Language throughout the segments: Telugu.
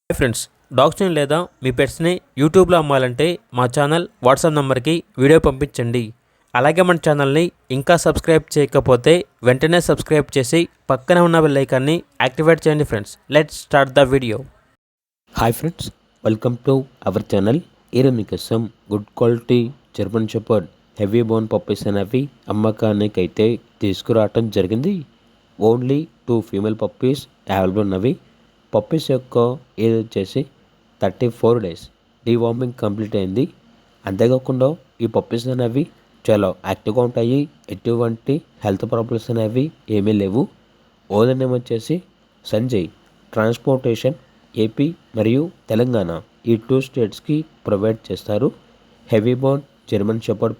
హాయ్ ఫ్రెండ్స్, డాగ్స్ని లేదా మీ పెట్స్ని యూట్యూబ్లో అమ్మాలంటే మా ఛానల్ వాట్సాప్ నెంబర్కి వీడియో పంపించండి. అలాగే మన ఛానల్ని ఇంకా సబ్స్క్రైబ్ చేయకపోతే వెంటనే సబ్స్క్రైబ్ చేసి పక్కనే ఉన్న బెల్ ఐకాన్ని యాక్టివేట్ చేయండి. Friends, let's start the video. Hi friends, welcome to our channel. ఈరోజు మీకోసం good quality German shepherd heavy bone puppies అనేవి అమ్మకానికి అయితే తీసుకురావటం జరిగింది. ఓన్లీ 2 ఫీమేల్ పప్పీస్ అవైలబుల్ ఉన్నవి. పప్పీస్ యొక్క ఏజ్ వచ్చేసి 34 డేస్. డీవార్మింగ్ కంప్లీట్ అయింది. అంతేకాకుండా ఈ పప్పీస్ అనేవి చాలా యాక్టివ్గా ఉంటాయి. ఎటువంటి హెల్త్ ప్రాబ్లమ్స్ అనేవి ఏమీ లేవు. ఓనర్ నేమ్ వచ్చేసి సంజయ్. ట్రాన్స్పోర్టేషన్ ఏపీ మరియు తెలంగాణ ఈ 2 స్టేట్స్కి ప్రొవైడ్ చేస్తారు. Heavy bone German shepherd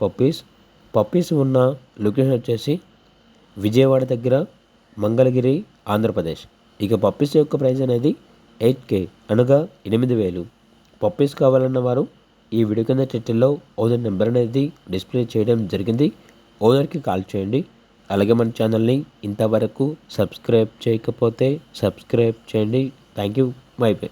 puppies ఉన్న లొకేషన్ వచ్చేసి విజయవాడ దగ్గర, మంగళగిరి, ఆంధ్రప్రదేశ్. ఇక పప్పీస్ యొక్క ప్రైస్ అనేది 8K అనగా 8,000. పప్పీస్ కావాలన్న వారు ఈ వీడియో కింద టైటిల్లో ఓనర్ నెంబర్ అనేది డిస్ప్లే చేయడం జరిగింది. ఓనర్కి కాల్ చేయండి. అలాగే మన ఛానల్ని ఇంతవరకు సబ్స్క్రైబ్ చేయకపోతే సబ్స్క్రైబ్ చేయండి. Thank you. By by.